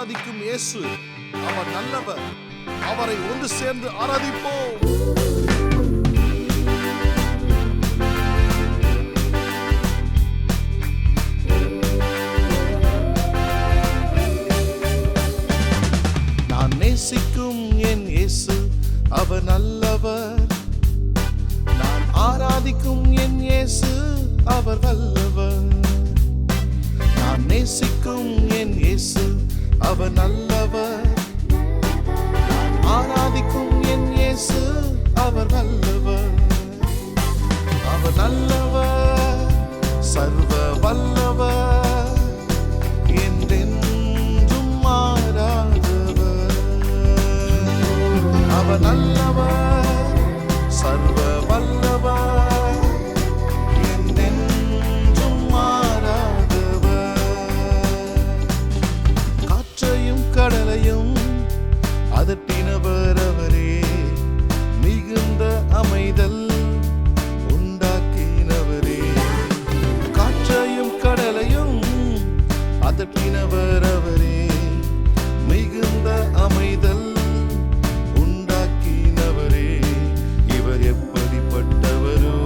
ஆராதிக்கும் இயேசு அவர் நல்லவர். அவரை ஒன்று சேர்ந்து ஆராதிப்போம். நான் நேசிக்கும் என் இயேசு அவர் நல்லவர். நான் ஆராதிக்கும் என் இயேசு அவர் வல்லவர். நான் நேசிக்கும் என் இயேசு அவர் நல்லவர். நான் ஆராதிக்கும் என் இயேசு அவர் வல்லவர். அவர் நல்லவர், சர்வ வல்லவர், என்றென்றும் மாறாதவர். அவர் நல்லவர், சர்வ வல்லவர், என்றென்றும் மாறாதவர். காற்றையும் கடலையும் அதட்டினவர் அவரே. மிகுந்த அமைதல் உண்டாக்கினவரே. காற்றையும் கடலையும் அதட்டினவர் அவரே. மிகுந்த அமைதல் உண்டாக்கினவரே. இவர் எப்படிப்பட்டவரோ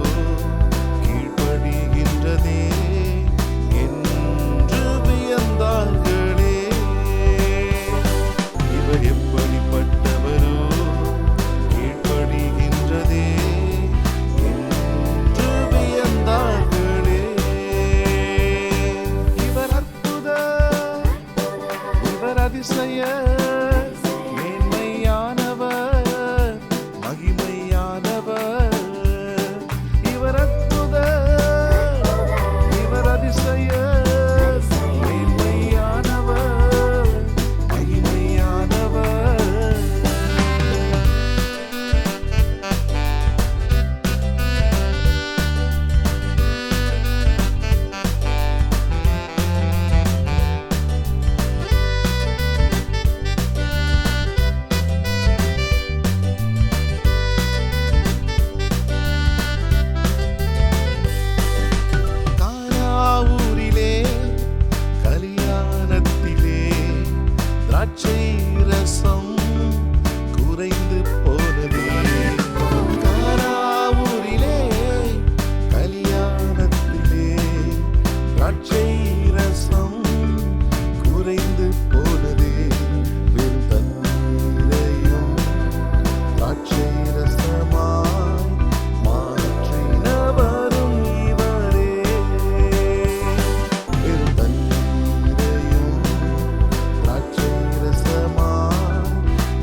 கீழ்ப்படிகின்றதே என்று வியந்தார்களே. இவர் எப்படிப்பட்டவரோ கீழ்ப்படிகின்றதே என்று வியந்தார்களே. இவர் அற்புதர், இவர் அதிசயர், மேன்மையானவர், மகிமையானவர். இவர் அற்புதர், இவர் அதிசயர், மேன்மையானவர், மகிமையானவர். கானாவூரிலே கல்யாணத்திலே திராட்சை ரசம் குறைந்து போனதே. கானாவூரிலே கல்யாணத்திலே திராட்சை ரசம் குறைந்து போனதே. வெறும் தண்ணீரையும் திராட்சை ரசமாய் மாற்றினவரும் இவரே. வெறும் தண்ணீரையும் திராட்சை ரசமாய்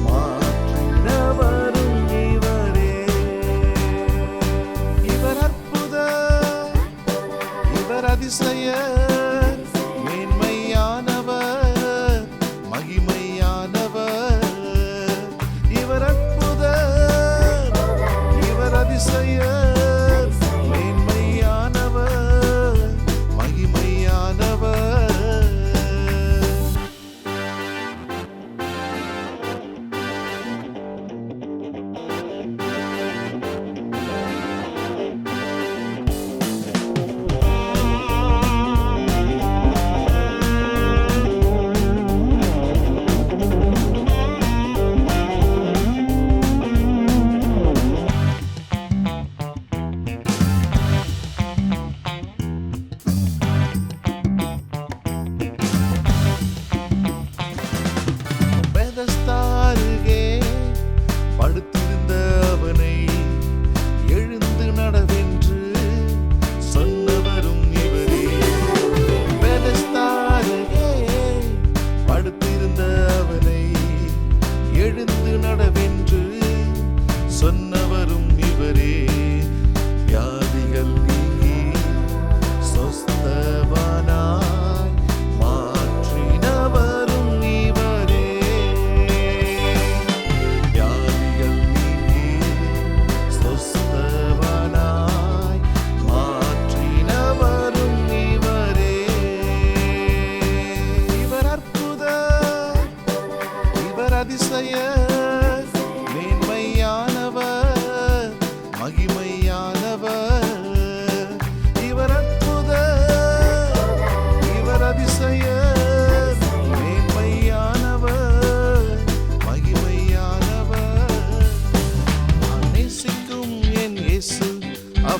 மாற்றினவரும் இவரே. இவர் அற்புதர், இவர் அதிசயர், மேன்மையானவர், மகிமையானவர். இவர் அற்புதர், இவர் அதிசயர், மேன்மையானவர், மகிமையானவர்.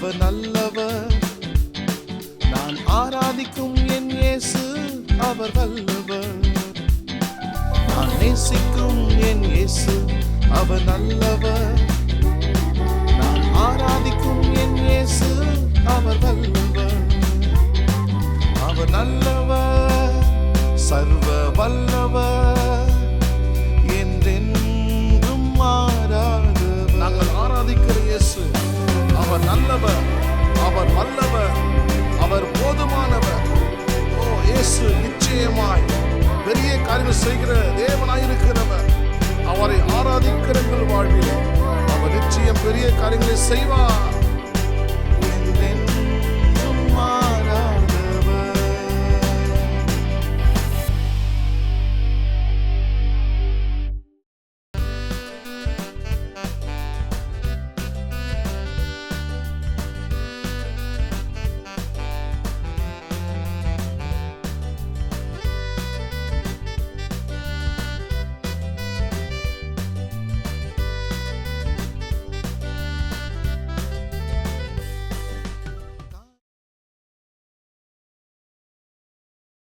அவர் நல்லவர். நான் ஆராதிக்கும் என் இயேசு அவர் வல்லவர். நான் நேசிக்கும் என் இயேசு அவர் நல்லவர். நான் ஆராதிக்கும் என் இயேசு அவர் வல்லவர். அவர் நல்லவர், சர்வ வல்லவர், என்றென்றும் மாறாதவர். நாங்கள் ஆராதிக்கிற இயேசு அவர் நல்லவர், அவர் வல்லவர், அவர் போதுமானவர். ஓ இயேசு நிச்சயமாய் பெரிய காரியங்கள் செய்கிற தேவனாயிருக்கிறவர். அவரை ஆராதிக்கிற வாழ்வில் அவர் நிச்சயம் பெரிய காரியங்களை செய்வார்.